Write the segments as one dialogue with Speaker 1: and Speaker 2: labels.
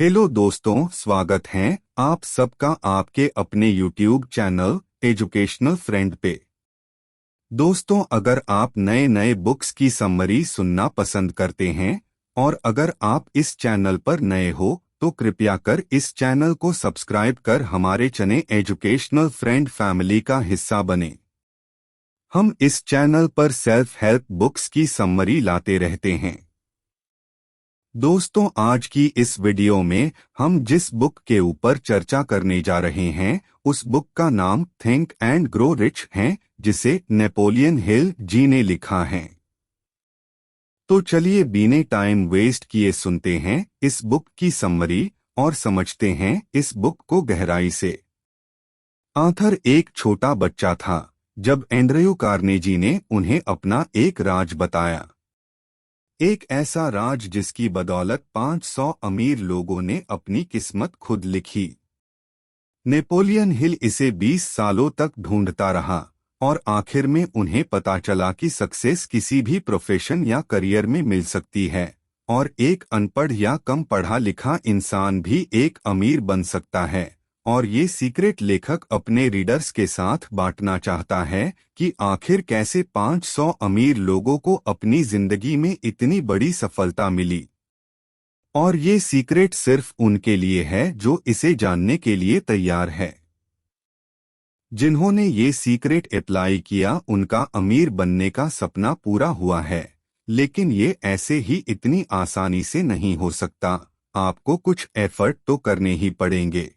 Speaker 1: Hello दोस्तों, स्वागत है आप सबका आपके अपने YouTube चैनल एजुकेशनल फ्रेंड पे। दोस्तों, अगर आप नए नए बुक्स की समरी सुनना पसंद करते हैं और अगर आप इस चैनल पर नए हो तो कृपया कर इस चैनल को सब्सक्राइब कर हमारे चने एजुकेशनल फ्रेंड फैमिली का हिस्सा बने। हम इस चैनल पर सेल्फ हेल्प बुक्स की समरी लाते रहते हैं। दोस्तों, आज की इस वीडियो में हम जिस बुक के ऊपर चर्चा करने जा रहे हैं उस बुक का नाम थिंक एंड ग्रो रिच है, जिसे नेपोलियन हिल जी ने लिखा है। तो चलिए बिना टाइम वेस्ट किए सुनते हैं इस बुक की समरी और समझते हैं इस बुक को गहराई से। आर्थर एक छोटा बच्चा था जब एंड्रयू कार्नेजी ने उन्हें अपना एक राज बताया। एक ऐसा राज जिसकी बदौलत 500 अमीर लोगों ने अपनी किस्मत खुद लिखी। नेपोलियन हिल इसे 20 सालों तक ढूंढता रहा और आखिर में उन्हें पता चला कि सक्सेस किसी भी प्रोफेशन या करियर में मिल सकती है और एक अनपढ़ या कम पढ़ा लिखा इंसान भी एक अमीर बन सकता है। और ये सीक्रेट लेखक अपने रीडर्स के साथ बांटना चाहता है कि आखिर कैसे 500 अमीर लोगों को अपनी जिंदगी में इतनी बड़ी सफलता मिली। और ये सीक्रेट सिर्फ उनके लिए है जो इसे जानने के लिए तैयार है। जिन्होंने ये सीक्रेट अप्लाई किया उनका अमीर बनने का सपना पूरा हुआ है, लेकिन ये ऐसे ही इतनी आसानी से नहीं हो सकता। आपको कुछ एफर्ट तो करने ही पड़ेंगे।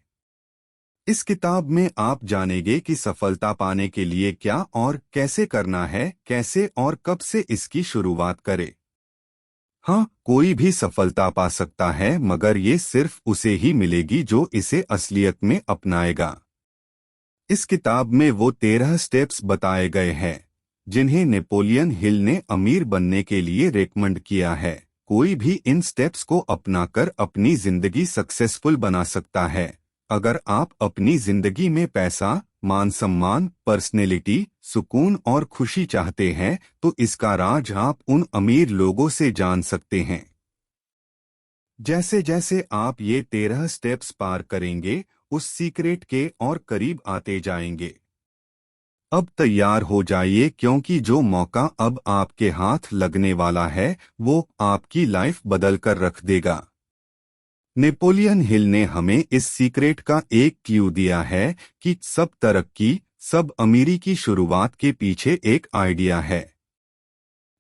Speaker 1: इस किताब में आप जानेंगे कि सफलता पाने के लिए क्या और कैसे करना है, कैसे और कब से इसकी शुरुआत करें। हाँ, कोई भी सफलता पा सकता है, मगर ये सिर्फ उसे ही मिलेगी जो इसे असलियत में अपनाएगा। इस किताब में वो 13 स्टेप्स बताए गए हैं जिन्हें नेपोलियन हिल ने अमीर बनने के लिए रेकमेंड किया है। कोई भी इन स्टेप्स को अपनाकर अपनी जिंदगी सक्सेसफुल बना सकता है। अगर आप अपनी जिंदगी में पैसा, मान सम्मान, पर्सनैलिटी, सुकून और खुशी चाहते हैं तो इसका राज आप उन अमीर लोगों से जान सकते हैं। जैसे जैसे आप ये 13 स्टेप्स पार करेंगे उस सीक्रेट के और करीब आते जाएंगे। अब तैयार हो जाइए, क्योंकि जो मौका अब आपके हाथ लगने वाला है वो आपकी लाइफ बदल कर रख देगा। नेपोलियन हिल ने हमें इस सीक्रेट का एक क्लू दिया है कि सब तरक्की, सब अमीरी की शुरुआत के पीछे एक आइडिया है।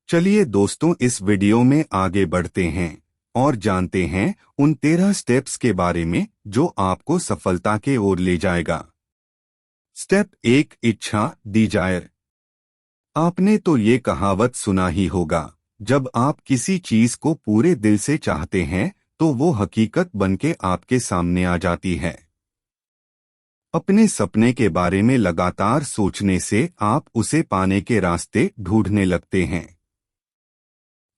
Speaker 1: चलिए दोस्तों, इस वीडियो में आगे बढ़ते हैं और जानते हैं उन 13 स्टेप्स के बारे में जो आपको सफलता के ओर ले जाएगा। स्टेप 1, इच्छा, डिजायर। आपने तो ये कहावत सुना ही होगा, जब आप किसी चीज को पूरे दिल से चाहते हैं तो वो हकीकत बनके आपके सामने आ जाती है। अपने सपने के बारे में लगातार सोचने से आप उसे पाने के रास्ते ढूंढने लगते हैं।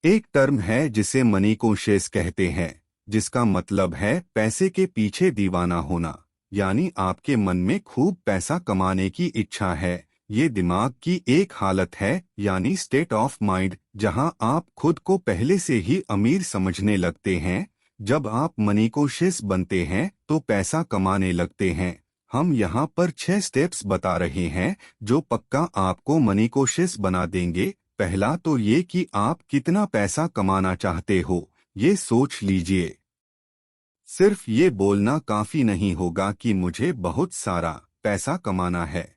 Speaker 1: एक टर्म है जिसे मनी कॉन्शियस कहते हैं, जिसका मतलब है पैसे के पीछे दीवाना होना। यानी आपके मन में खूब पैसा कमाने की इच्छा है। ये दिमाग की एक हालत है, यानी स्टेट ऑफ माइंड, जहां आप खुद को पहले से ही अमीर समझने लगते हैं। जब आप मनी कॉन्शियस बनते हैं तो पैसा कमाने लगते हैं। हम यहाँ पर 6 स्टेप्स बता रहे हैं जो पक्का आपको मनी कॉन्शियस बना देंगे। पहला तो ये कि आप कितना पैसा कमाना चाहते हो, ये सोच लीजिए। सिर्फ ये बोलना काफी नहीं होगा कि मुझे बहुत सारा पैसा कमाना है।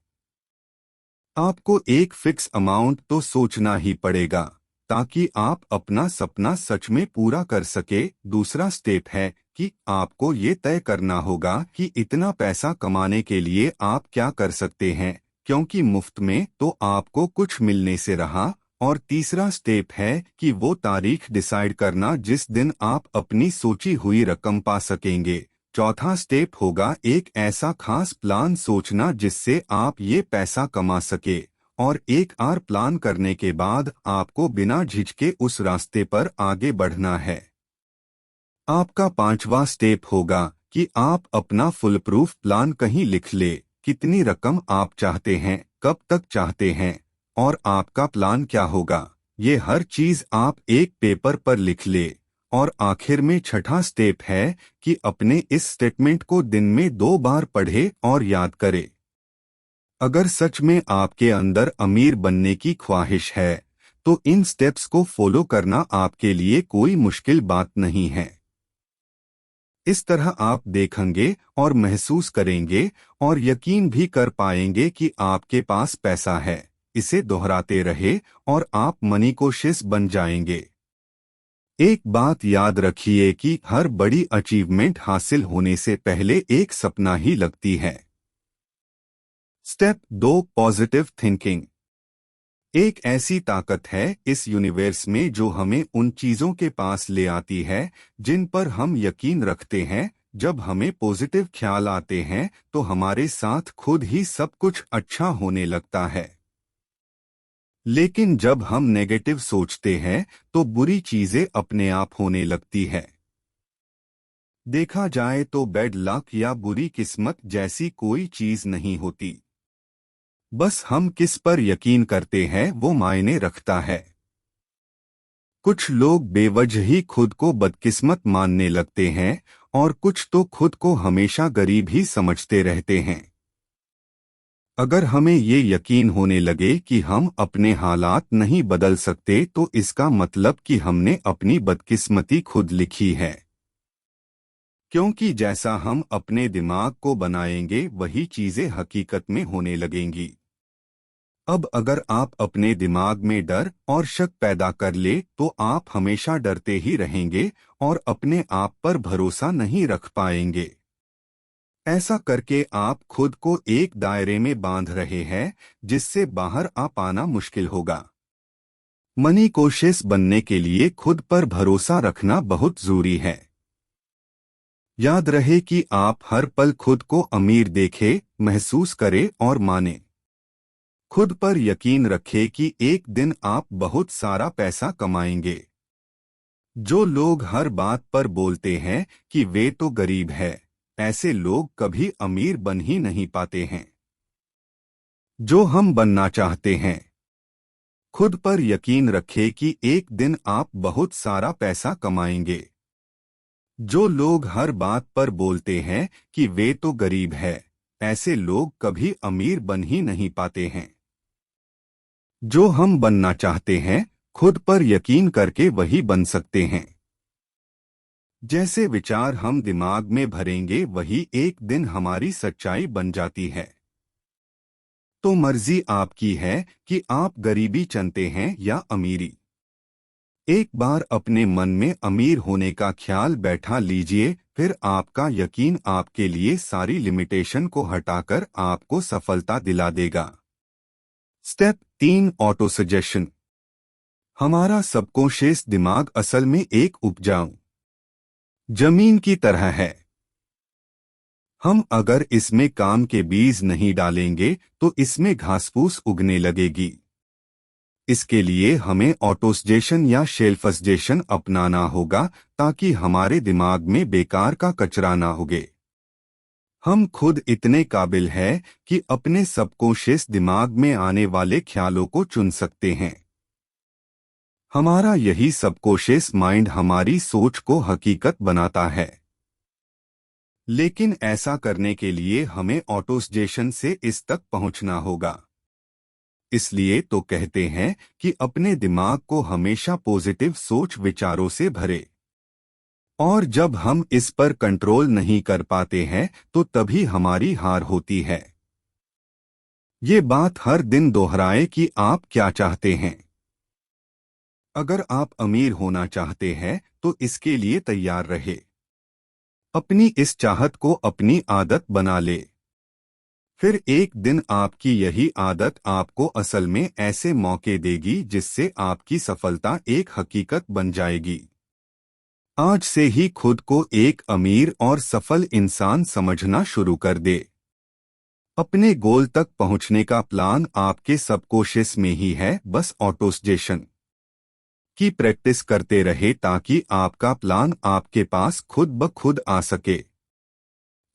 Speaker 1: आपको एक फिक्स अमाउंट तो सोचना ही पड़ेगा ताकि आप अपना सपना सच में पूरा कर सके। दूसरा स्टेप है कि आपको ये तय करना होगा कि इतना पैसा कमाने के लिए आप क्या कर सकते हैं, क्योंकि मुफ्त में तो आपको कुछ मिलने से रहा। और तीसरा स्टेप है कि वो तारीख डिसाइड करना जिस दिन आप अपनी सोची हुई रकम पा सकेंगे। चौथा स्टेप होगा एक ऐसा खास प्लान सोचना जिससे आप ये पैसा कमा सके। और एक आर प्लान करने के बाद आपको बिना झिझके उस रास्ते पर आगे बढ़ना है। आपका पांचवा स्टेप होगा कि आप अपना फुल प्रूफ प्लान कहीं लिख ले। कितनी रकम आप चाहते हैं, कब तक चाहते हैं और आपका प्लान क्या होगा, ये हर चीज आप एक पेपर पर लिख ले। और आखिर में छठा स्टेप है कि अपने इस स्टेटमेंट को दिन में 2 बार पढ़े और याद करे। अगर सच में आपके अंदर अमीर बनने की ख्वाहिश है तो इन स्टेप्स को फॉलो करना आपके लिए कोई मुश्किल बात नहीं है। इस तरह आप देखेंगे और महसूस करेंगे और यकीन भी कर पाएंगे कि आपके पास पैसा है। इसे दोहराते रहे और आप मनी कोशिश बन जाएंगे। एक बात याद रखिए कि हर बड़ी अचीवमेंट हासिल होने से पहले एक सपना ही लगती है। Step 2, positive thinking. एक ऐसी ताकत है इस यूनिवर्स में जो हमें उन चीजों के पास ले आती है जिन पर हम यकीन रखते हैं। जब हमें पॉजिटिव ख्याल आते हैं तो हमारे साथ खुद ही सब कुछ अच्छा होने लगता है। लेकिन जब हम नेगेटिव सोचते हैं तो बुरी चीजें अपने आप होने लगती है। देखा जाए तो बैड लक या बुरी किस्मत जैसी कोई चीज नहीं होती। बस हम किस पर यकीन करते हैं वो मायने रखता है। कुछ लोग बेवजह ही खुद को बदकिस्मत मानने लगते हैं और कुछ तो खुद को हमेशा गरीब ही समझते रहते हैं। अगर हमें ये यकीन होने लगे कि हम अपने हालात नहीं बदल सकते तो इसका मतलब कि हमने अपनी बदकिस्मती खुद लिखी है। क्योंकि जैसा हम अपने दिमाग को बनाएंगे वही चीजें हकीकत में होने लगेंगी। अब अगर आप अपने दिमाग में डर और शक पैदा कर ले तो आप हमेशा डरते ही रहेंगे और अपने आप पर भरोसा नहीं रख पाएंगे। ऐसा करके आप खुद को एक दायरे में बांध रहे हैं जिससे बाहर आ पाना मुश्किल होगा। मनी कोशिश बनने के लिए खुद पर भरोसा रखना बहुत जरूरी है। याद रहे कि आप हर पल खुद को अमीर देखें, महसूस करें और माने। खुद पर यकीन रखें कि एक दिन आप बहुत सारा पैसा कमाएंगे। जो लोग हर बात पर बोलते हैं कि वे तो गरीब है, ऐसे लोग कभी अमीर बन ही नहीं पाते हैं। जो हम बनना चाहते हैं, खुद पर यकीन रखें कि एक दिन आप बहुत सारा पैसा कमाएंगे। जो लोग हर बात पर बोलते हैं कि वे तो गरीब है, ऐसे लोग कभी अमीर बन ही नहीं पाते हैं। जो हम बनना चाहते हैं, खुद पर यकीन करके वही बन सकते हैं। जैसे विचार हम दिमाग में भरेंगे वही एक दिन हमारी सच्चाई बन जाती है। तो मर्जी आपकी है कि आप गरीबी चुनते हैं या अमीरी। एक बार अपने मन में अमीर होने का ख्याल बैठा लीजिए, फिर आपका यकीन आपके लिए सारी लिमिटेशन को हटाकर आपको सफलता दिला देगा। Step 3, auto suggestion. हमारा सबकॉन्शियस दिमाग असल में एक उपजाऊ जमीन की तरह है। हम अगर इसमें काम के बीज नहीं डालेंगे तो इसमें घासफूस उगने लगेगी। इसके लिए हमें ऑटोसजेशन या शेल्फसजेशन अपनाना होगा ताकि हमारे दिमाग में बेकार का कचरा ना उगे। हम खुद इतने काबिल हैं कि अपने सबकॉन्शियस दिमाग में आने वाले ख्यालों को चुन सकते हैं। हमारा यही सबकॉन्शियस माइंड हमारी सोच को हकीकत बनाता है। लेकिन ऐसा करने के लिए हमें ऑटोसजेशन से इस तक पहुंचना होगा। इसलिए तो कहते हैं कि अपने दिमाग को हमेशा पॉजिटिव सोच विचारों से भरे। और जब हम इस पर कंट्रोल नहीं कर पाते हैं तो तभी हमारी हार होती है। ये बात हर दिन दोहराएं कि आप क्या चाहते हैं। अगर आप अमीर होना चाहते हैं तो इसके लिए तैयार रहे। अपनी इस चाहत को अपनी आदत बना ले। फिर एक दिन आपकी यही आदत आपको असल में ऐसे मौके देगी जिससे आपकी सफलता एक हकीकत बन जाएगी। आज से ही खुद को एक अमीर और सफल इंसान समझना शुरू कर दे। अपने गोल तक पहुंचने का प्लान आपके सबकॉन्शियस में ही है, बस ऑटोसजेशन की प्रैक्टिस करते रहे ताकि आपका प्लान आपके पास खुद ब खुद आ सके।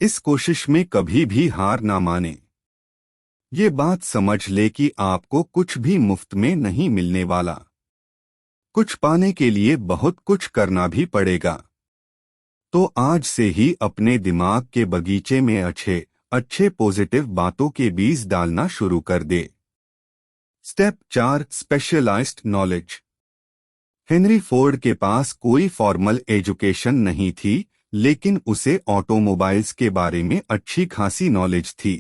Speaker 1: इस कोशिश में कभी भी हार ना माने। ये बात समझ ले कि आपको कुछ भी मुफ्त में नहीं मिलने वाला। कुछ पाने के लिए बहुत कुछ करना भी पड़ेगा। तो आज से ही अपने दिमाग के बगीचे में अच्छे अच्छे पॉजिटिव बातों के बीज डालना शुरू कर दे। Step 4, specialised knowledge. Henry Ford के पास कोई फॉर्मल एजुकेशन नहीं थी, लेकिन उसे ऑटोमोबाइल्स के बारे में अच्छी खासी नॉलेज थी।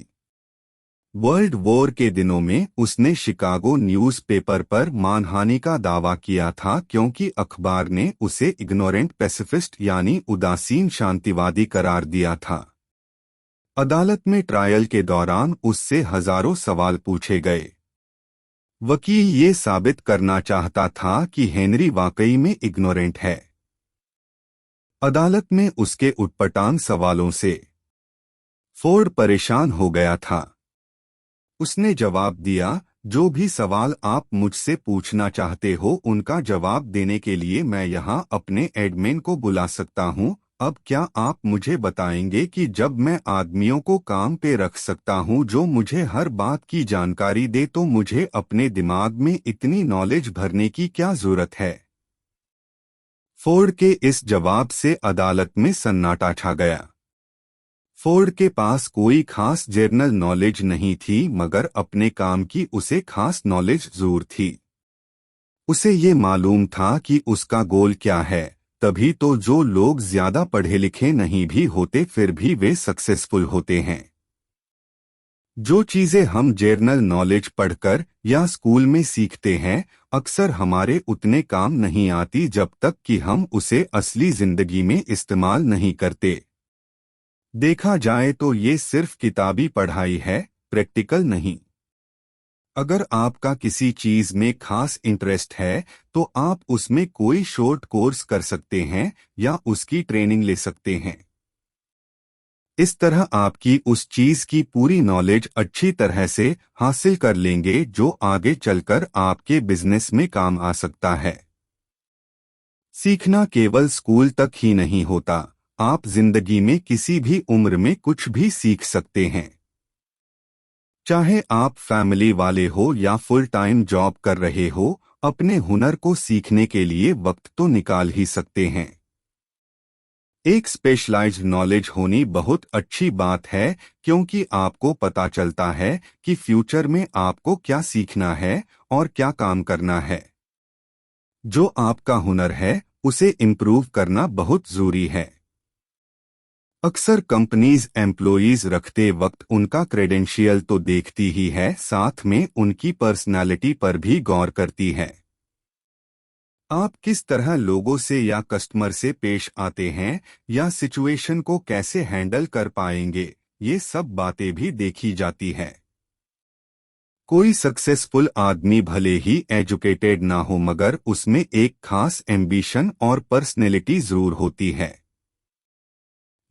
Speaker 1: वर्ल्ड वॉर के दिनों में उसने शिकागो न्यूज़पेपर पर मानहानि का दावा किया था, क्योंकि अखबार ने उसे इग्नोरेंट पैसिफिस्ट यानी उदासीन शांतिवादी करार दिया था। अदालत में ट्रायल के दौरान उससे हजारों सवाल पूछे गए। वकील ये साबित करना चाहता था कि हेनरी वाकई में इग्नोरेंट है। अदालत में उसके उटपटांग सवालों से फोर्ड परेशान हो गया था। उसने जवाब दिया, जो भी सवाल आप मुझसे पूछना चाहते हो उनका जवाब देने के लिए मैं यहां अपने एडमिन को बुला सकता हूं। अब क्या आप मुझे बताएंगे कि जब मैं आदमियों को काम पे रख सकता हूं जो मुझे हर बात की जानकारी दे, तो मुझे अपने दिमाग में इतनी नॉलेज भरने की क्या जरूरत है? फोर्ड के इस जवाब से अदालत में सन्नाटा छा गया। फोर्ड के पास कोई खास जर्नल नॉलेज नहीं थी, मगर अपने काम की उसे खास नॉलेज जरूर थी। उसे ये मालूम था कि उसका गोल क्या है, तभी तो जो लोग ज्यादा पढ़े लिखे नहीं भी होते फिर भी वे सक्सेसफुल होते हैं। जो चीजें हम जर्नल नॉलेज पढ़कर या स्कूल में सीखते हैं, अक्सर हमारे उतने काम नहीं आती जब तक कि हम उसे असली जिंदगी में इस्तेमाल नहीं करते। देखा जाए तो ये सिर्फ किताबी पढ़ाई है, प्रैक्टिकल नहीं। अगर आपका किसी चीज में खास इंटरेस्ट है, तो आप उसमें कोई शॉर्ट कोर्स कर सकते हैं या उसकी ट्रेनिंग ले सकते हैं। इस तरह आपकी उस चीज की पूरी नॉलेज अच्छी तरह से हासिल कर लेंगे, जो आगे चलकर आपके बिजनेस में काम आ सकता है। सीखना केवल स्कूल तक ही नहीं होता, आप जिंदगी में किसी भी उम्र में कुछ भी सीख सकते हैं। चाहे आप फैमिली वाले हो या फुल टाइम जॉब कर रहे हो, अपने हुनर को सीखने के लिए वक्त तो निकाल ही सकते हैं। एक स्पेशलाइज्ड नॉलेज होनी बहुत अच्छी बात है, क्योंकि आपको पता चलता है कि फ्यूचर में आपको क्या सीखना है और क्या काम करना है। जो आपका हुनर है उसे इम्प्रूव करना बहुत जरूरी है। अक्सर कंपनीज एम्प्लॉयज रखते वक्त उनका क्रेडेंशियल तो देखती ही है, साथ में उनकी पर्सनालिटी पर भी गौर करती है। आप किस तरह लोगों से या कस्टमर से पेश आते हैं या सिचुएशन को कैसे हैंडल कर पाएंगे, ये सब बातें भी देखी जाती है। कोई सक्सेसफुल आदमी भले ही एजुकेटेड ना हो, मगर उसमें एक खास एम्बिशन और पर्सनैलिटी जरूर होती है।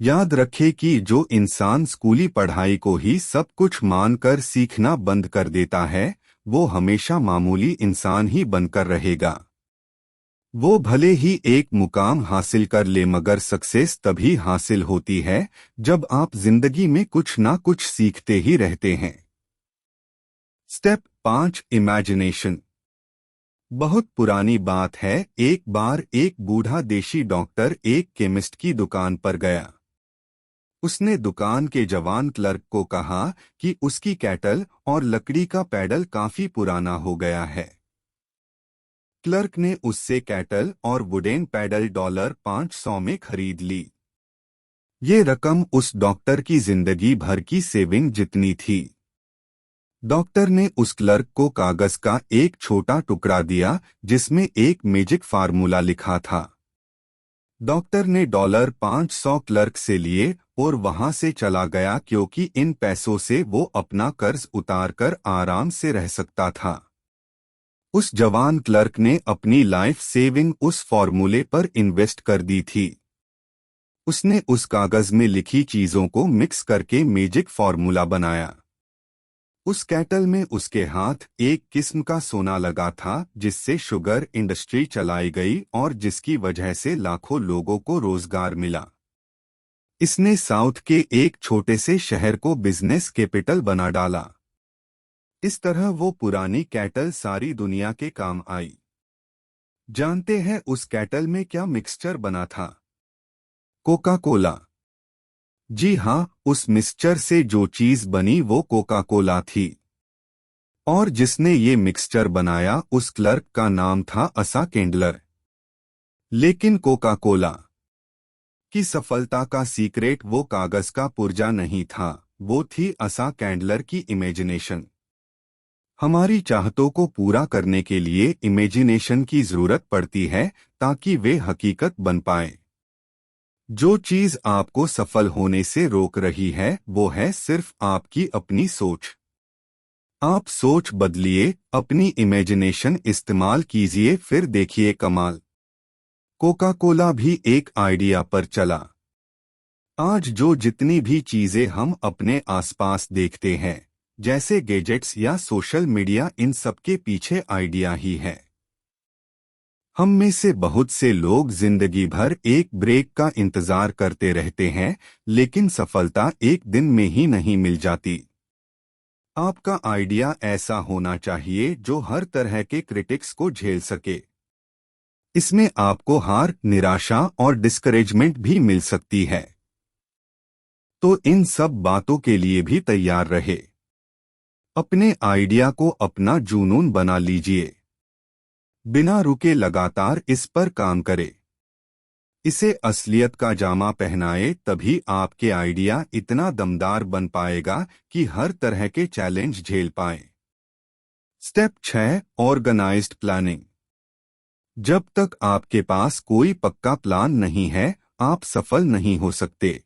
Speaker 1: याद रखें कि जो इंसान स्कूली पढ़ाई को ही सब कुछ मानकर सीखना बंद कर देता है, वो हमेशा मामूली इंसान ही बनकर रहेगा। वो भले ही एक मुकाम हासिल कर ले, मगर सक्सेस तभी हासिल होती है जब आप जिंदगी में कुछ ना कुछ सीखते ही रहते हैं। Step 5, imagination. बहुत पुरानी बात है, एक बार एक बूढ़ा देशी डॉक्टर एक केमिस्ट की दुकान पर गया। उसने दुकान के जवान क्लर्क को कहा कि उसकी कैटल और लकड़ी का पैडल काफी पुराना हो गया है। क्लर्क ने उससे कैटल और वुडेन पैडल $500 में खरीद ली। ये रकम उस डॉक्टर की जिंदगी भर की सेविंग जितनी थी। डॉक्टर ने उस क्लर्क को कागज का एक छोटा टुकड़ा दिया जिसमें एक मैजिक फार्मूला लिखा था। डॉक्टर ने $500 क्लर्क से लिए और वहां से चला गया, क्योंकि इन पैसों से वो अपना कर्ज उतारकर आराम से रह सकता था। उस जवान क्लर्क ने अपनी लाइफ सेविंग उस फॉर्मूले पर इन्वेस्ट कर दी थी। उसने उस कागज में लिखी चीजों को मिक्स करके मैजिक फॉर्मूला बनाया। उस कैटल में उसके हाथ एक किस्म का सोना लगा था, जिससे शुगर इंडस्ट्री चलाई गई और जिसकी वजह से लाखों लोगों को रोजगार मिला। इसने साउथ के एक छोटे से शहर को बिजनेस कैपिटल बना डाला। इस तरह वो पुरानी कैटल सारी दुनिया के काम आई। जानते हैं उस कैटल में क्या मिक्सचर बना था? Coca Cola. जी हाँ, उस मिक्सचर से जो चीज बनी वो कोका कोला थी। और जिसने ये मिक्सचर बनाया उस क्लर्क का नाम था असा केंडलर। लेकिन कोका कोला की सफलता का सीक्रेट वो कागज का पुर्जा नहीं था, वो थी असा कैंडलर की इमेजिनेशन। हमारी चाहतों को पूरा करने के लिए इमेजिनेशन की जरूरत पड़ती है ताकि वे हकीकत बन पाए। जो चीज आपको सफल होने से रोक रही है वो है सिर्फ आपकी अपनी सोच। आप सोच बदलिए, अपनी इमेजिनेशन इस्तेमाल कीजिए, फिर देखिए कमाल। कोका कोला भी एक आइडिया पर चला। आज जो जितनी भी चीजें हम अपने आसपास देखते हैं, जैसे गैजेट्स या सोशल मीडिया, इन सबके पीछे आइडिया ही है। हम में से बहुत से लोग जिंदगी भर एक ब्रेक का इंतजार करते रहते हैं, लेकिन सफलता एक दिन में ही नहीं मिल जाती। आपका आइडिया ऐसा होना चाहिए जो हर तरह के क्रिटिक्स को झेल सके। इसमें आपको हार, निराशा और डिस्करेजमेंट भी मिल सकती है। तो इन सब बातों के लिए भी तैयार रहे। अपने आइडिया को अपना जुनून बना लीजिए। बिना रुके लगातार इस पर काम करें। इसे असलियत का जामा पहनाए, तभी आपके आइडिया इतना दमदार बन पाएगा कि हर तरह के चैलेंज झेल पाए। Step 6, organised planning. जब तक आपके पास कोई पक्का प्लान नहीं है, आप सफल नहीं हो सकते।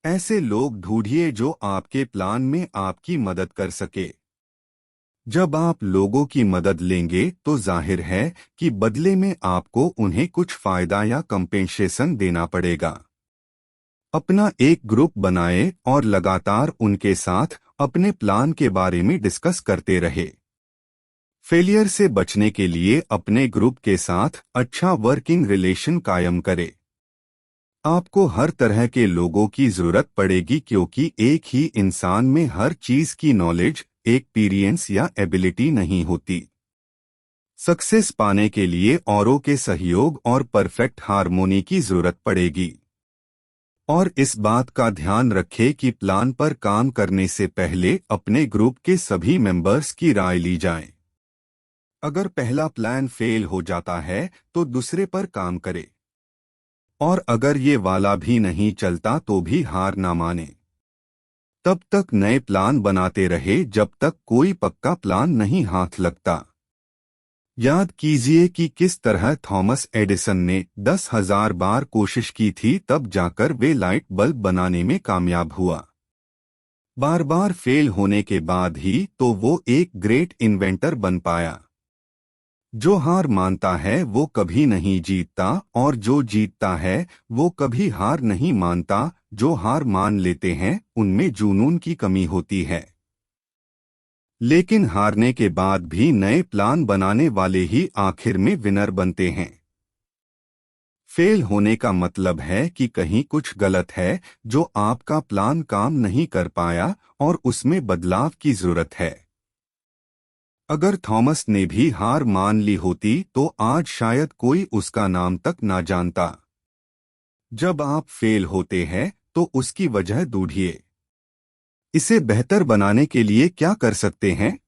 Speaker 1: ऐसे लोग ढूंढिए जो आपके प्लान में आपकी मदद कर सके। जब आप लोगों की मदद लेंगे तो जाहिर है कि बदले में आपको उन्हें कुछ फायदा या कंपेंसेशन देना पड़ेगा। अपना एक ग्रुप बनाएं और लगातार उनके साथ अपने प्लान के बारे में डिस्कस करते रहे। फेलियर से बचने के लिए अपने ग्रुप के साथ अच्छा वर्किंग रिलेशन कायम करें। आपको हर तरह के लोगों की जरूरत पड़ेगी, क्योंकि एक ही इंसान में हर चीज की नॉलेज, एक्सपीरियंस या एबिलिटी नहीं होती। सक्सेस पाने के लिए औरों के सहयोग और परफेक्ट हार्मोनी की जरूरत पड़ेगी। और इस बात का ध्यान रखें कि प्लान पर काम करने से पहले अपने ग्रुप के सभी मेंबर्स की राय ली जाए। अगर पहला प्लान फेल हो जाता है तो दूसरे पर काम करें। और अगर ये वाला भी नहीं चलता तो भी हार ना माने। तब तक नए प्लान बनाते रहे जब तक कोई पक्का प्लान नहीं हाथ लगता। याद कीजिए कि किस तरह थॉमस एडिसन ने 10,000 बार कोशिश की थी, तब जाकर वे लाइट बल्ब बनाने में कामयाब हुआ। बार बार फेल होने के बाद ही तो वो एक ग्रेट इन्वेंटर बन पाया। जो हार मानता है वो कभी नहीं जीतता, और जो जीतता है वो कभी हार नहीं मानता। जो हार मान लेते हैं उनमें जुनून की कमी होती है। लेकिन हारने के बाद भी नए प्लान बनाने वाले ही आखिर में विनर बनते हैं। फेल होने का मतलब है कि कहीं कुछ गलत है, जो आपका प्लान काम नहीं कर पाया और उसमें बदलाव की जरूरत है। अगर थॉमस ने भी हार मान ली होती तो आज शायद कोई उसका नाम तक ना जानता। जब आप फेल होते हैं तो उसकी वजह ढूंढिए। इसे बेहतर बनाने के लिए क्या कर सकते हैं?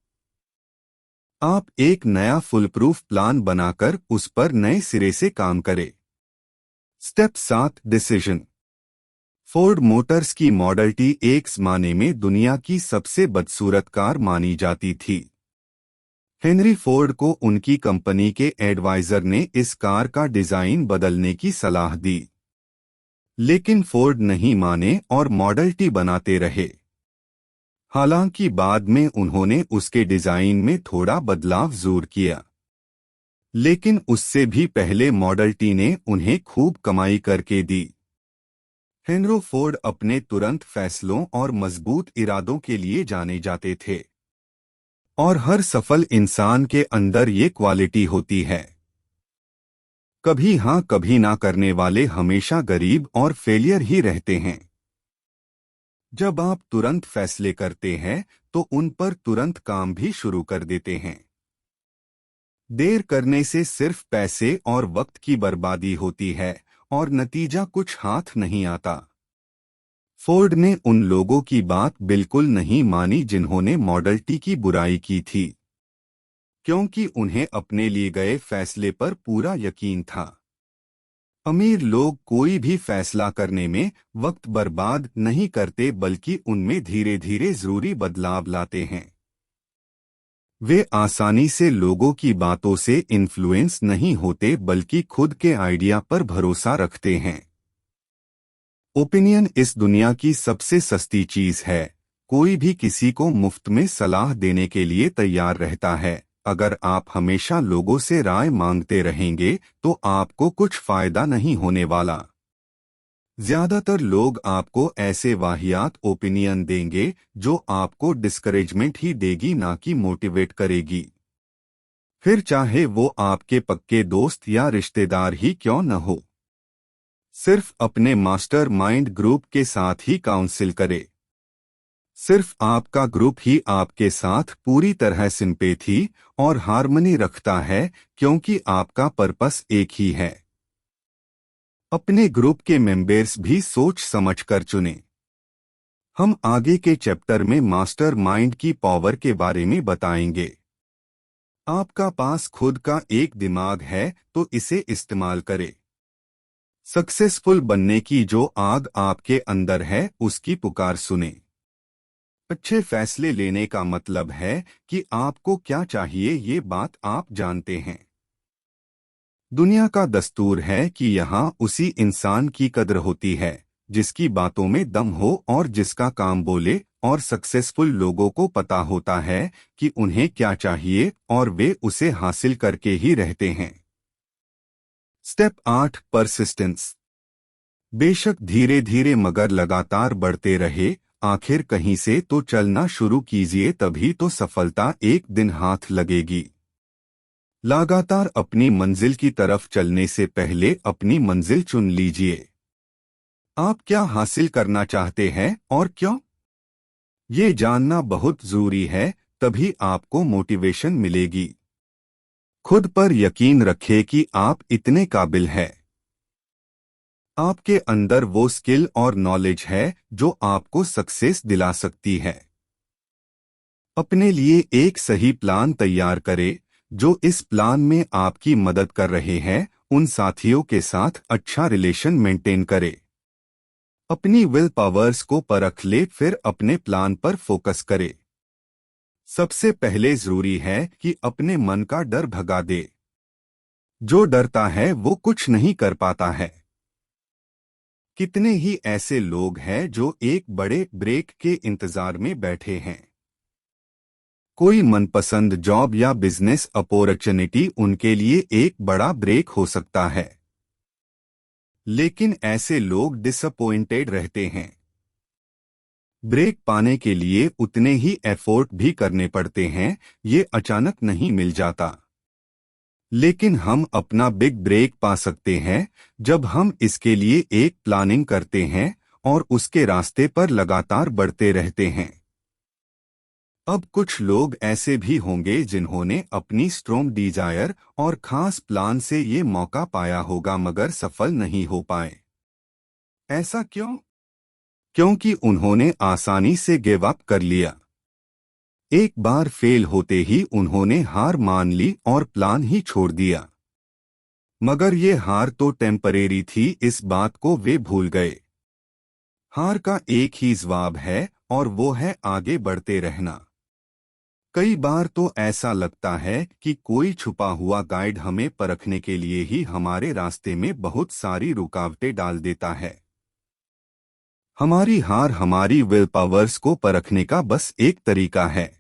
Speaker 1: आप एक नया फुल प्रूफ प्लान बनाकर उस पर नए सिरे से काम करें। Step 7, decision. फोर्ड मोटर्स की मॉडल टी एक जमाने में दुनिया की सबसे बदसूरत कार मानी जाती थी। हेनरी फोर्ड को उनकी कंपनी के एडवाइजर ने इस कार का डिजाइन बदलने की सलाह दी, लेकिन फोर्ड नहीं माने और मॉडल टी बनाते रहे। हालांकि बाद में उन्होंने उसके डिजाइन में थोड़ा बदलाव जरूर किया, लेकिन उससे भी पहले मॉडल टी ने उन्हें खूब कमाई करके दी। हेनरी फोर्ड अपने तुरंत फैसलों और मजबूत इरादों के लिए जाने जाते थे, और हर सफल इंसान के अंदर ये क्वालिटी होती है। कभी हाँ कभी ना करने वाले हमेशा गरीब और फेलियर ही रहते हैं। जब आप तुरंत फैसले करते हैं तो उन पर तुरंत काम भी शुरू कर देते हैं। देर करने से सिर्फ पैसे और वक्त की बर्बादी होती है और नतीजा कुछ हाथ नहीं आता। फोर्ड ने उन लोगों की बात बिल्कुल नहीं मानी जिन्होंने मॉडल टी की बुराई की थी, क्योंकि उन्हें अपने लिए गए फैसले पर पूरा यकीन था। अमीर लोग कोई भी फैसला करने में वक्त बर्बाद नहीं करते बल्कि उनमें धीरे धीरे जरूरी बदलाव लाते हैं। वे आसानी से लोगों की बातों से इन्फ्लुएंस नहीं होते बल्कि खुद के आइडिया पर भरोसा रखते हैं। ओपिनियन इस दुनिया की सबसे सस्ती चीज है। कोई भी किसी को मुफ्त में सलाह देने के लिए तैयार रहता है। अगर आप हमेशा लोगों से राय मांगते रहेंगे तो आपको कुछ फायदा नहीं होने वाला। ज्यादातर लोग आपको ऐसे वाहियात ओपिनियन देंगे जो आपको डिस्करेजमेंट ही देगी, ना कि मोटिवेट करेगी। फिर चाहे वो आपके पक्के दोस्त या रिश्तेदार ही क्यों न हो। सिर्फ अपने मास्टरमाइंड ग्रुप के साथ ही काउंसिल करें। सिर्फ आपका ग्रुप ही आपके साथ पूरी तरह सिंपैथी और हार्मनी रखता है, क्योंकि आपका पर्पस एक ही है। अपने ग्रुप के मेंबर्स भी सोच समझकर चुनें। हम आगे के चैप्टर में मास्टरमाइंड की पावर के बारे में बताएंगे। आपका पास खुद का एक दिमाग है तो इसे इस्तेमाल करें। सक्सेसफुल बनने की जो आग आपके अंदर है उसकी पुकार सुने। अच्छे फैसले लेने का मतलब है कि आपको क्या चाहिए ये बात आप जानते हैं। दुनिया का दस्तूर है कि यहाँ उसी इंसान की कद्र होती है जिसकी बातों में दम हो और जिसका काम बोले, और सक्सेसफुल लोगों को पता होता है कि उन्हें क्या चाहिए और वे उसे हासिल करके ही रहते हैं। Step 8, persistence. बेशक धीरे धीरे मगर लगातार बढ़ते रहे। आखिर कहीं से तो चलना शुरू कीजिए, तभी तो सफलता एक दिन हाथ लगेगी। लगातार अपनी मंजिल की तरफ चलने से पहले अपनी मंजिल चुन लीजिए। आप क्या हासिल करना चाहते हैं और क्यों, ये जानना बहुत जरूरी है, तभी आपको मोटिवेशन मिलेगी। खुद पर यकीन रखें कि आप इतने काबिल हैं। आपके अंदर वो स्किल और नॉलेज है जो आपको सक्सेस दिला सकती है। अपने लिए एक सही प्लान तैयार करें। जो इस प्लान में आपकी मदद कर रहे हैं उन साथियों के साथ अच्छा रिलेशन मेंटेन करें। अपनी विल पावर्स को परख ले, फिर अपने प्लान पर फोकस करें। सबसे पहले जरूरी है कि अपने मन का डर भगा दे। जो डरता है वो कुछ नहीं कर पाता है। कितने ही ऐसे लोग हैं जो एक बड़े ब्रेक के इंतजार में बैठे हैं। कोई मनपसंद जॉब या बिजनेस अपॉर्चुनिटी उनके लिए एक बड़ा ब्रेक हो सकता है, लेकिन ऐसे लोग डिसअपॉइंटेड रहते हैं। ब्रेक पाने के लिए उतने ही एफर्ट भी करने पड़ते हैं, ये अचानक नहीं मिल जाता। लेकिन हम अपना बिग ब्रेक पा सकते हैं जब हम इसके लिए एक प्लानिंग करते हैं और उसके रास्ते पर लगातार बढ़ते रहते हैं। अब कुछ लोग ऐसे भी होंगे जिन्होंने अपनी स्ट्रॉन्ग डिजायर और खास प्लान से ये मौका पाया होगा मगर सफल नहीं हो पाए। ऐसा क्यों? क्योंकि उन्होंने आसानी से गिव अप कर लिया। एक बार फेल होते ही उन्होंने हार मान ली और प्लान ही छोड़ दिया। मगर ये हार तो टेम्परेरी थी, इस बात को वे भूल गए। हार का एक ही जवाब है और वो है आगे बढ़ते रहना। कई बार तो ऐसा लगता है कि कोई छुपा हुआ गाइड हमें परखने के लिए ही हमारे रास्ते में बहुत सारी रुकावटें डाल देता है। हमारी हार हमारी विल पावर्स को परखने का बस एक तरीका है।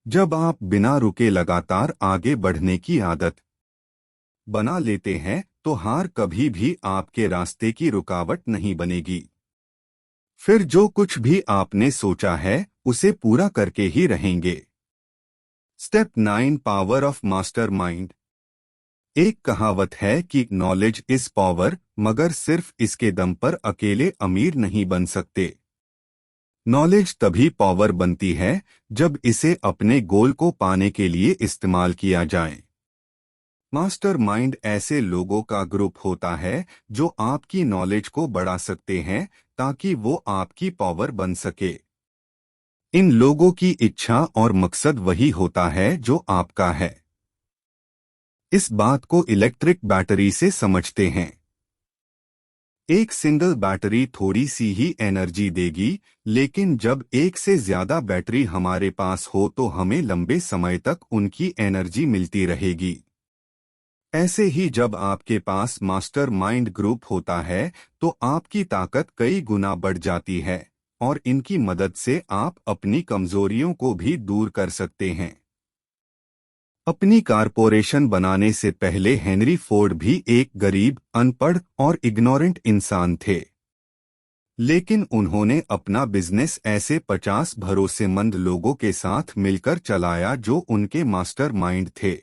Speaker 1: जब आप बिना रुके लगातार आगे बढ़ने की आदत बना लेते हैं तो हार कभी भी आपके रास्ते की रुकावट नहीं बनेगी। फिर जो कुछ भी आपने सोचा है उसे पूरा करके ही रहेंगे। Step 9, power of mastermind. एक कहावत है कि नॉलेज इज पावर, मगर सिर्फ इसके दम पर अकेले अमीर नहीं बन सकते। नॉलेज तभी पावर बनती है जब इसे अपने गोल को पाने के लिए इस्तेमाल किया जाए। मास्टरमाइंड ऐसे लोगों का ग्रुप होता है जो आपकी नॉलेज को बढ़ा सकते हैं ताकि वो आपकी पावर बन सके। इन लोगों की इच्छा और मकसद वही होता है जो आपका है। इस बात को इलेक्ट्रिक बैटरी से समझते हैं। एक सिंगल बैटरी थोड़ी सी ही एनर्जी देगी, लेकिन जब एक से ज्यादा बैटरी हमारे पास हो तो हमें लंबे समय तक उनकी एनर्जी मिलती रहेगी। ऐसे ही जब आपके पास मास्टर माइंड ग्रुप होता है तो आपकी ताकत कई गुना बढ़ जाती है और इनकी मदद से आप अपनी कमजोरियों को भी दूर कर सकते हैं। अपनी कारपोरेशन बनाने से पहले हेनरी फोर्ड भी एक गरीब, अनपढ़ और इग्नोरेंट इंसान थे, लेकिन उन्होंने अपना बिजनेस ऐसे 50 भरोसेमंद लोगों के साथ मिलकर चलाया जो उनके मास्टरमाइंड थे।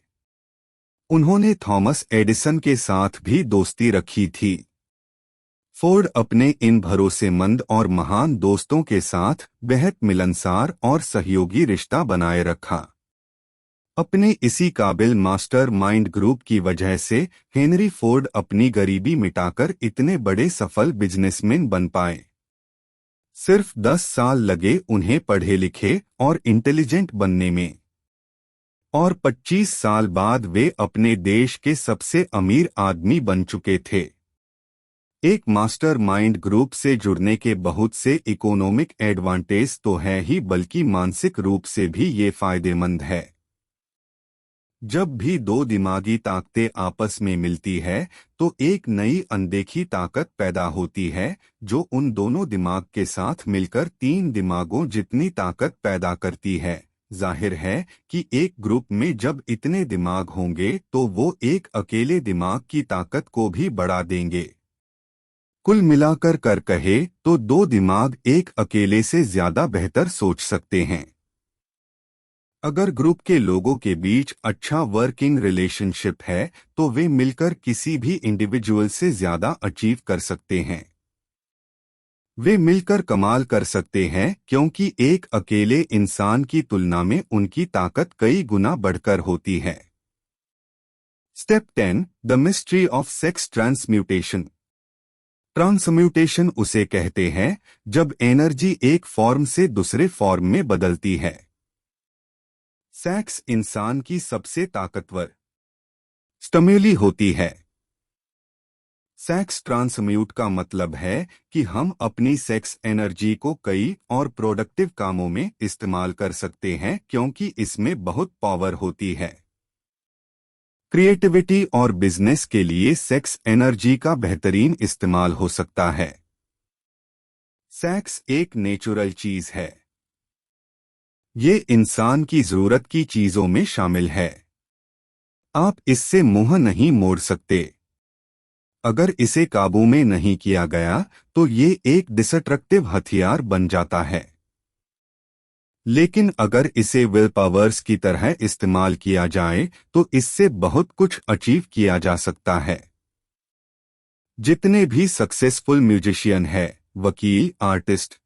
Speaker 1: उन्होंने थॉमस एडिसन के साथ भी दोस्ती रखी थी। फोर्ड अपने इन भरोसेमंद और महान दोस्तों के साथ बेहद मिलनसार और सहयोगी रिश्ता बनाए रखा। अपने इसी काबिल मास्टर माइंड ग्रुप की वजह से हेनरी फोर्ड अपनी गरीबी मिटाकर इतने बड़े सफल बिजनेसमैन बन पाए। सिर्फ 10 साल लगे उन्हें पढ़े लिखे और इंटेलिजेंट बनने में, और 25 साल बाद वे अपने देश के सबसे अमीर आदमी बन चुके थे। एक मास्टर माइंड ग्रुप से जुड़ने के बहुत से इकोनॉमिक एडवांटेज तो है ही, बल्कि मानसिक रूप से भी ये फायदेमंद है। जब भी दो दिमागी ताकतें आपस में मिलती है तो एक नई अनदेखी ताकत पैदा होती है जो उन दोनों दिमाग के साथ मिलकर 3 दिमागों जितनी ताकत पैदा करती है। जाहिर है कि एक ग्रुप में जब इतने दिमाग होंगे तो वो एक अकेले दिमाग की ताकत को भी बढ़ा देंगे। कुल मिलाकर कर कहे तो 2 दिमाग एक अकेले से ज्यादा बेहतर सोच सकते हैं। अगर ग्रुप के लोगों के बीच अच्छा वर्किंग रिलेशनशिप है तो वे मिलकर किसी भी इंडिविजुअल से ज्यादा अचीव कर सकते हैं। वे मिलकर कमाल कर सकते हैं क्योंकि एक अकेले इंसान की तुलना में उनकी ताकत कई गुना बढ़कर होती है। Step 10, the mystery of sex transmutation. Transmutation उसे कहते हैं जब एनर्जी एक फॉर्म से दूसरे फॉर्म में बदलती है। सेक्स इंसान की सबसे ताकतवर स्टिम्युली होती है। सेक्स ट्रांसम्यूट का मतलब है कि हम अपनी सेक्स एनर्जी को कई और प्रोडक्टिव कामों में इस्तेमाल कर सकते हैं क्योंकि इसमें बहुत पावर होती है। क्रिएटिविटी और बिजनेस के लिए सेक्स एनर्जी का बेहतरीन इस्तेमाल हो सकता है। सेक्स एक नेचुरल चीज है। ये इंसान की जरूरत की चीजों में शामिल है। आप इससे मुंह नहीं मोड़ सकते। अगर इसे काबू में नहीं किया गया तो ये एक डिस्ट्रक्टिव हथियार बन जाता है। लेकिन अगर इसे विल पावर्स की तरह इस्तेमाल किया जाए तो इससे बहुत कुछ अचीव किया जा सकता है। जितने भी सक्सेसफुल म्यूजिशियन हैं, वकील, आर्टिस्ट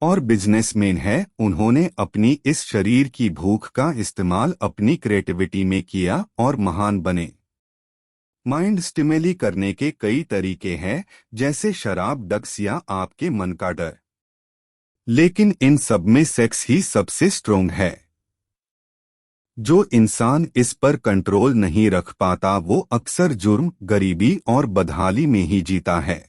Speaker 1: और बिजनेसमैन हैं, उन्होंने अपनी इस शरीर की भूख का इस्तेमाल अपनी क्रिएटिविटी में किया और महान बने। माइंड स्टिमुली करने के कई तरीके हैं, जैसे शराब, ड्रग्स या आपके मन का डर, लेकिन इन सब में सेक्स ही सबसे स्ट्रोंग है। जो इंसान इस पर कंट्रोल नहीं रख पाता वो अक्सर जुर्म, गरीबी और बदहाली में ही जीता है।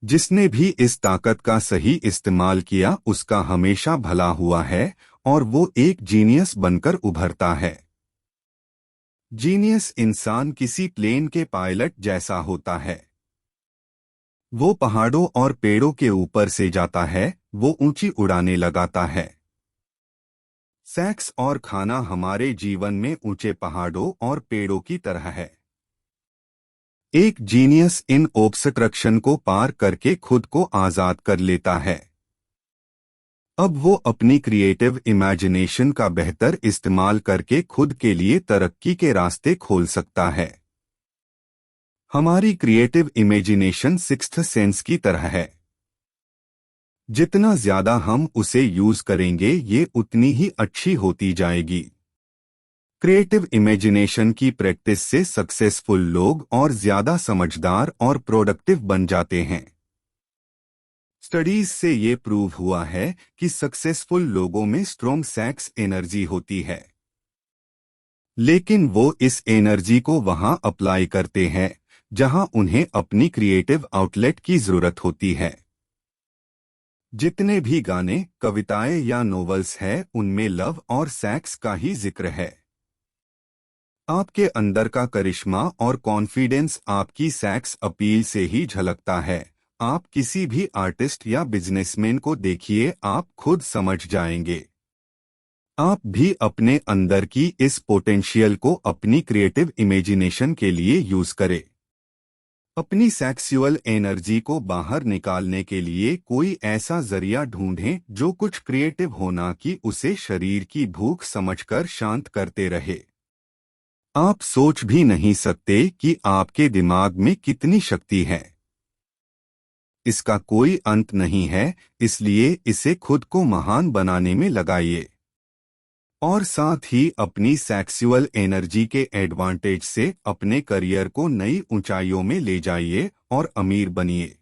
Speaker 1: जिसने भी इस ताकत का सही इस्तेमाल किया उसका हमेशा भला हुआ है और वो एक जीनियस बनकर उभरता है। जीनियस इंसान किसी प्लेन के पायलट जैसा होता है। वो पहाड़ों और पेड़ों के ऊपर से जाता है, वो ऊंची उड़ानें लगाता है। सेक्स और खाना हमारे जीवन में ऊंचे पहाड़ों और पेड़ों की तरह है। एक जीनियस इन ऑब्स्ट्रक्शन को पार करके खुद को आजाद कर लेता है। अब वो अपनी क्रिएटिव इमेजिनेशन का बेहतर इस्तेमाल करके खुद के लिए तरक्की के रास्ते खोल सकता है। हमारी क्रिएटिव इमेजिनेशन सिक्स्थ सेंस की तरह है। जितना ज्यादा हम उसे यूज करेंगे ये उतनी ही अच्छी होती जाएगी। क्रिएटिव इमेजिनेशन की प्रैक्टिस से सक्सेसफुल लोग और ज्यादा समझदार और प्रोडक्टिव बन जाते हैं। स्टडीज से ये प्रूव हुआ है कि सक्सेसफुल लोगों में स्ट्रॉन्ग सेक्स एनर्जी होती है, लेकिन वो इस एनर्जी को वहां अप्लाई करते हैं जहां उन्हें अपनी क्रिएटिव आउटलेट की जरूरत होती है। जितने भी गाने, कविताएं या नॉवेल्स हैं उनमें लव और सेक्स का ही जिक्र है। आपके अंदर का करिश्मा और कॉन्फिडेंस आपकी सेक्स अपील से ही झलकता है। आप किसी भी आर्टिस्ट या बिजनेसमैन को देखिए, आप खुद समझ जाएंगे। आप भी अपने अंदर की इस पोटेंशियल को अपनी क्रिएटिव इमेजिनेशन के लिए यूज करें। अपनी सेक्सुअल एनर्जी को बाहर निकालने के लिए कोई ऐसा जरिया ढूंढें जो कुछ क्रिएटिव होना कि उसे शरीर की भूख समझकर शांत करते रहे। आप सोच भी नहीं सकते कि आपके दिमाग में कितनी शक्ति है। इसका कोई अंत नहीं है, इसलिए इसे खुद को महान बनाने में लगाइए और साथ ही अपनी सेक्सुअल एनर्जी के एडवांटेज से अपने करियर को नई ऊंचाइयों में ले जाइए और अमीर बनिए।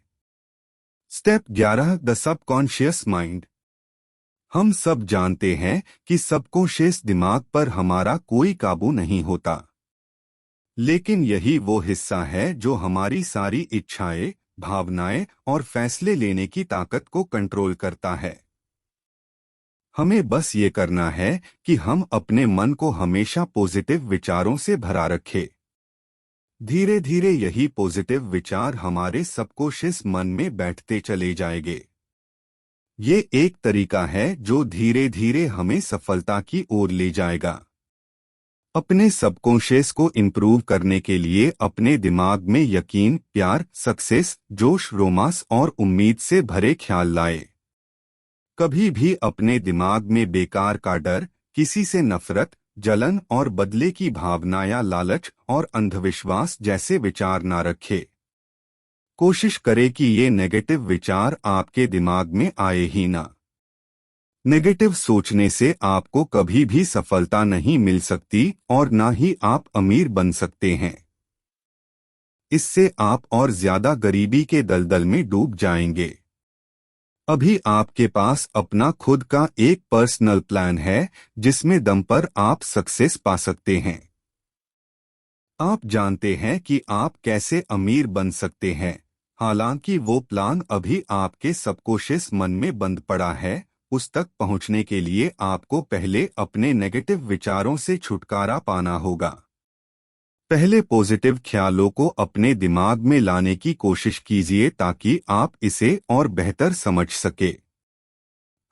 Speaker 1: Step 11, the subconscious mind. हम सब जानते हैं कि सबकॉन्शियस दिमाग पर हमारा कोई काबू नहीं होता, लेकिन यही वो हिस्सा है जो हमारी सारी इच्छाएं, भावनाएं और फैसले लेने की ताकत को कंट्रोल करता है। हमें बस ये करना है कि हम अपने मन को हमेशा पॉजिटिव विचारों से भरा रखें। धीरे धीरे यही पॉजिटिव विचार हमारे सबकॉन्शियस मन में बैठते चले जाएंगे। ये एक तरीका है जो धीरे धीरे हमें सफलता की ओर ले जाएगा। अपने सबकॉन्शियस को इंप्रूव करने के लिए अपने दिमाग में यकीन, प्यार, सक्सेस, जोश, रोमांस और उम्मीद से भरे ख्याल लाए। कभी भी अपने दिमाग में बेकार का डर, किसी से नफरत, जलन और बदले की भावना या लालच और अंधविश्वास जैसे विचार ना रखें। कोशिश करें कि ये नेगेटिव विचार आपके दिमाग में आए ही ना। नेगेटिव सोचने से आपको कभी भी सफलता नहीं मिल सकती और ना ही आप अमीर बन सकते हैं। इससे आप और ज्यादा गरीबी के दलदल में डूब जाएंगे। अभी आपके पास अपना खुद का एक पर्सनल प्लान है जिसमें दम पर आप सक्सेस पा सकते हैं। आप जानते हैं कि आप कैसे अमीर बन सकते हैं, हालांकि वो प्लान अभी आपके सबकॉन्शियस मन में बंद पड़ा है। उस तक पहुंचने के लिए आपको पहले अपने नेगेटिव विचारों से छुटकारा पाना होगा। पहले पॉजिटिव ख्यालों को अपने दिमाग में लाने की कोशिश कीजिए ताकि आप इसे और बेहतर समझ सके।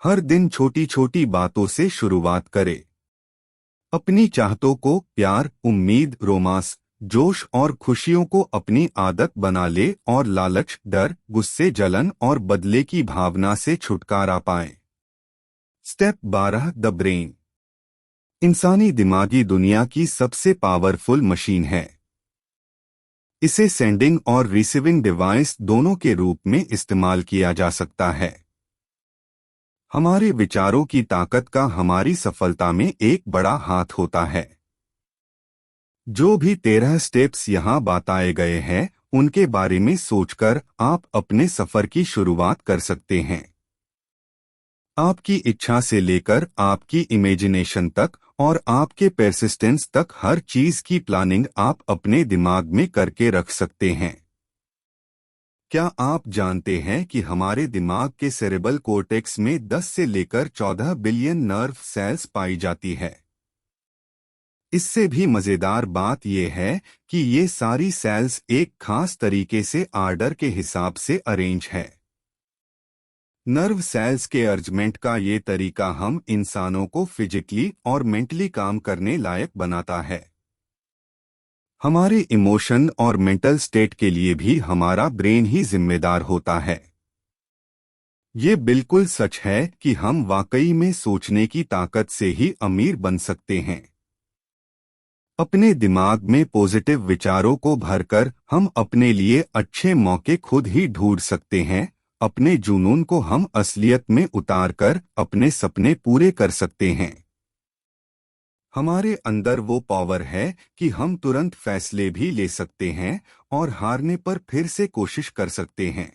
Speaker 1: हर दिन छोटी छोटी बातों से शुरुआत करें। अपनी चाहतों को प्यार, उम्मीद, रोमांस, जोश और खुशियों को अपनी आदत बना ले और लालच, डर, गुस्से, जलन और बदले की भावना से छुटकारा पाएं। Step 12, the brain. इंसानी दिमागी दुनिया की सबसे पावरफुल मशीन है। इसे सेंडिंग और रिसीविंग डिवाइस दोनों के रूप में इस्तेमाल किया जा सकता है। हमारे विचारों की ताकत का हमारी सफलता में एक बड़ा हाथ होता है। जो भी 13 स्टेप्स यहाँ बताए गए हैं उनके बारे में सोचकर आप अपने सफर की शुरुआत कर सकते हैं। आपकी इच्छा से लेकर आपकी इमेजिनेशन तक और आपके परसिस्टेंस तक हर चीज की प्लानिंग आप अपने दिमाग में करके रख सकते हैं। क्या आप जानते हैं कि हमारे दिमाग के सेरेब्रल कॉर्टेक्स में 10 से लेकर 14 बिलियन नर्व सेल्स पाई जाती है। इससे भी मजेदार बात यह है कि ये सारी सेल्स एक खास तरीके से आर्डर के हिसाब से अरेंज है। नर्व सेल्स के अरेंजमेंट का ये तरीका हम इंसानों को फिजिकली और मेंटली काम करने लायक बनाता है। हमारे इमोशन और मेंटल स्टेट के लिए भी हमारा ब्रेन ही जिम्मेदार होता है। ये बिल्कुल सच है कि हम वाकई में सोचने की ताकत से ही अमीर बन सकते हैं। अपने दिमाग में पॉजिटिव विचारों को भरकर हम अपने लिए अच्छे मौके खुद ही ढूंढ सकते हैं अपने जुनून को हम असलियत में उतारकर अपने सपने पूरे कर सकते हैं। हमारे अंदर वो पावर है कि हम तुरंत फैसले भी ले सकते हैं और हारने पर फिर से कोशिश कर सकते हैं।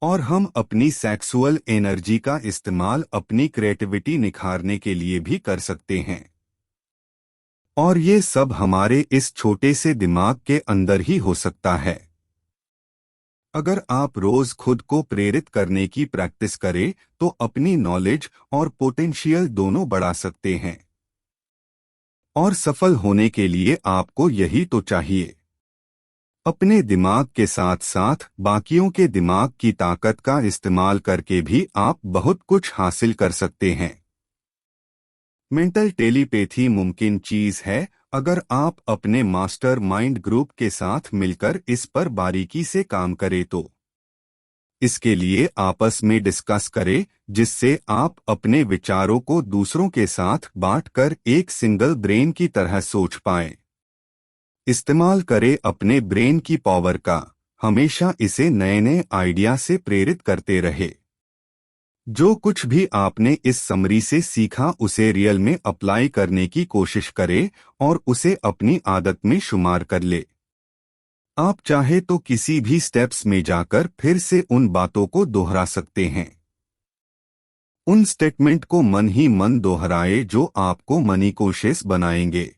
Speaker 1: और हम अपनी सेक्सुअल एनर्जी का इस्तेमाल अपनी क्रिएटिविटी निखारने के लिए भी कर सकते हैं। और ये सब हमारे इस छोटे से दिमाग के अंदर ही हो सकता है। अगर आप रोज खुद को प्रेरित करने की प्रैक्टिस करें तो अपनी नॉलेज और पोटेंशियल दोनों बढ़ा सकते हैं। और सफल होने के लिए आपको यही तो चाहिए। अपने दिमाग के साथ साथ बाकियों के दिमाग की ताकत का इस्तेमाल करके भी आप बहुत कुछ हासिल कर सकते हैं। मेंटल टेलीपैथी मुमकिन चीज है अगर आप अपने मास्टर माइंड ग्रुप के साथ मिलकर इस पर बारीकी से काम करें तो। इसके लिए आपस में डिस्कस करें जिससे आप अपने विचारों को दूसरों के साथ बांटकर एक सिंगल ब्रेन की तरह सोच पाएं। इस्तेमाल करें अपने ब्रेन की पावर का, हमेशा इसे नए नए आइडिया से प्रेरित करते रहे। जो कुछ भी आपने इस समरी से सीखा उसे रियल में अप्लाई करने की कोशिश करें और उसे अपनी आदत में शुमार कर ले। आप चाहे तो किसी भी स्टेप्स में जाकर फिर से उन बातों को दोहरा सकते हैं। उन स्टेटमेंट को मन ही मन दोहराए जो आपको मनी कॉन्शियस बनाएंगे।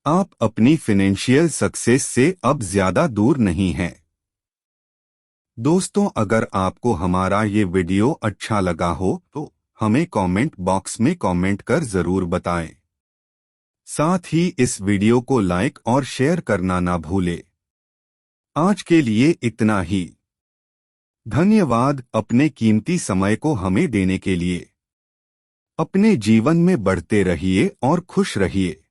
Speaker 1: आप अपनी फाइनेंशियल सक्सेस से अब ज्यादा दूर नहीं हैं। दोस्तों, अगर आपको हमारा ये वीडियो अच्छा लगा हो तो हमें कमेंट बॉक्स में कमेंट कर जरूर बताएं। साथ ही इस वीडियो को लाइक और शेयर करना ना भूलें। आज के लिए इतना ही। धन्यवाद अपने कीमती समय को हमें देने के लिए। अपने जीवन में बढ़ते रहिए और खुश रहिए।